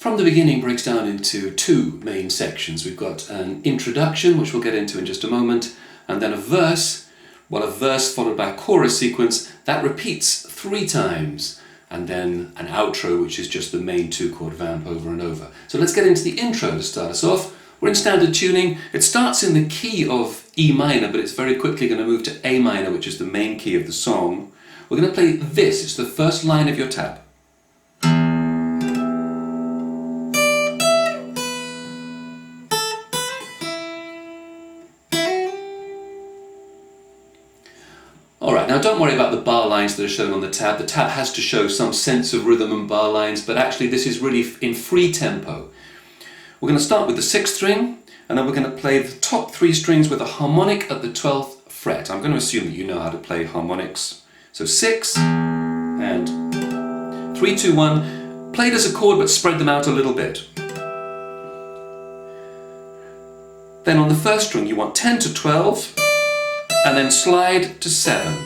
from the beginning breaks down into two main sections. We've got an introduction, which we'll get into in just a moment, and then a verse. Well, a verse followed by a chorus sequence that repeats 3 times, and then an outro, which is just the main 2-chord vamp over and over. So let's get into the intro to start us off. We're in standard tuning. It starts in the key of E minor, but it's very quickly going to move to A minor, which is the main key of the song. We're going to play this. It's the first line of your tab. Alright, now don't worry about the bar lines that are shown on the tab. The tab has to show some sense of rhythm and bar lines, but actually this is really in free tempo. We're going to start with the 6th string, and then we're going to play the top 3 strings with a harmonic at the 12th fret. I'm going to assume that you know how to play harmonics. So 6 and 3, 2, 1, played as a chord but spread them out a little bit. Then on the 1st string you want 10 to 12, and then slide to 7.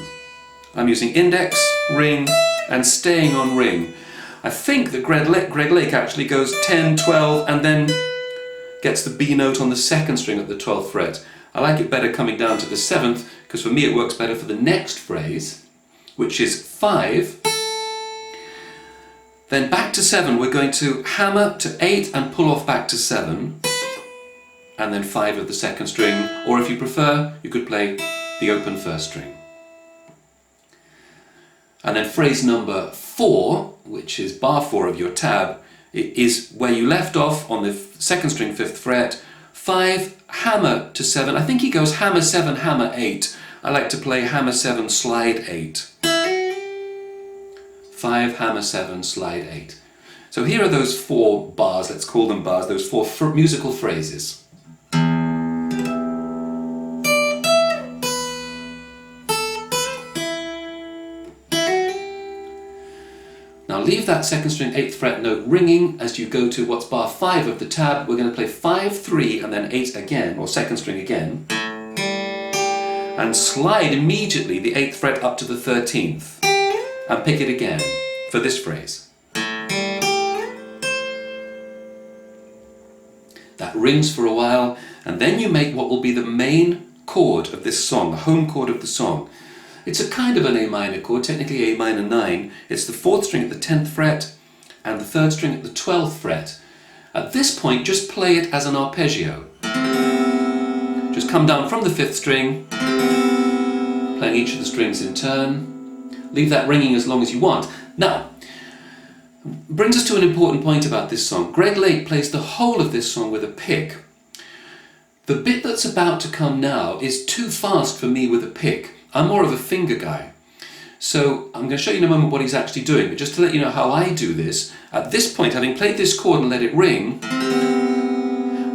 I'm using index, ring, and staying on ring. I think that Greg Lake actually goes 10, 12, and then gets the B note on the 2nd string at the 12th fret. I like it better coming down to the 7th, because for me it works better for the next phrase, which is 5. Then back to 7, we're going to hammer to 8 and pull off back to 7, and then 5 of the 2nd string, or if you prefer, you could play the open 1st string. And then phrase number 4, which is bar 4 of your tab, is where you left off on the 2nd string, 5th fret, 5, hammer to 7. I think he goes hammer 7, hammer 8. I like to play hammer 7, slide 8. 5, hammer 7, slide 8. So here are those 4 bars, let's call them bars, those 4 musical phrases. Now leave that 2nd string 8th fret note ringing as you go to what's bar 5 of the tab. We're going to play 5, 3 and then 8 again, or 2nd string again, and slide immediately the 8th fret up to the 13th and pick it again for this phrase. That rings for a while, and then you make what will be the main chord of this song, the home chord of the song. It's a kind of an A minor chord, technically A minor 9. It's the 4th string at the 10th fret and the 3rd string at the 12th fret. At this point, just play it as an arpeggio. Just come down from the 5th string, playing each of the strings in turn. Leave that ringing as long as you want. Now, brings us to an important point about this song. Greg Lake plays the whole of this song with a pick. The bit that's about to come now is too fast for me with a pick. I'm more of a finger guy. So I'm going to show you in a moment what he's actually doing, but just to let you know how I do this, at this point, having played this chord and let it ring,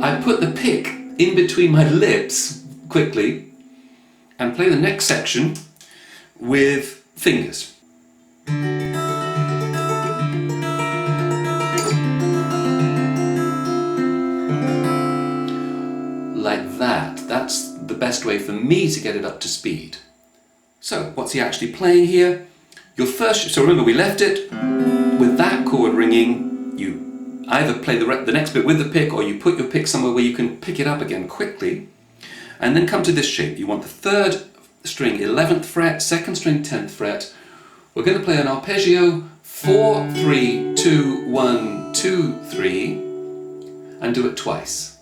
I put the pick in between my lips quickly and play the next section with fingers. Like that. That's the best way for me to get it up to speed. So, what's he actually playing here? So remember, we left it with that chord ringing. You either play the next bit with the pick, or you put your pick somewhere where you can pick it up again quickly, and then come to this shape. You want the 3rd string 11th fret, 2nd string 10th fret. We're going to play an arpeggio 4, 3, 2, 1, 2, 3, and do it twice.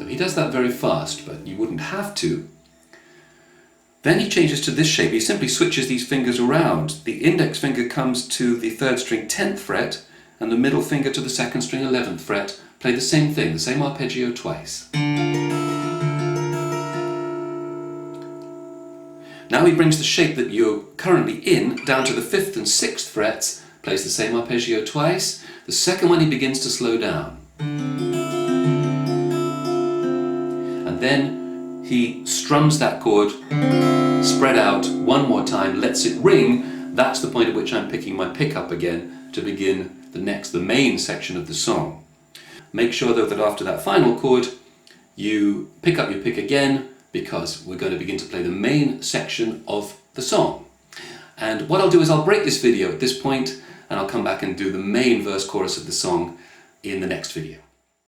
He does that very fast, but you wouldn't have to. Then he changes to this shape. He simply switches these fingers around. The index finger comes to the 3rd string 10th fret, and the middle finger to the 2nd string 11th fret. Play the same thing, the same arpeggio twice. Now he brings the shape that you're currently in down to the 5th and 6th frets, plays the same arpeggio twice. The second one he begins to slow down. And then he strums that chord, spread out one more time, lets it ring. That's the point at which I'm picking my pick up again to begin the main section of the song. Make sure though that after that final chord, you pick up your pick again, because we're going to begin to play the main section of the song. And what I'll do is I'll break this video at this point and I'll come back and do the main verse chorus of the song in the next video.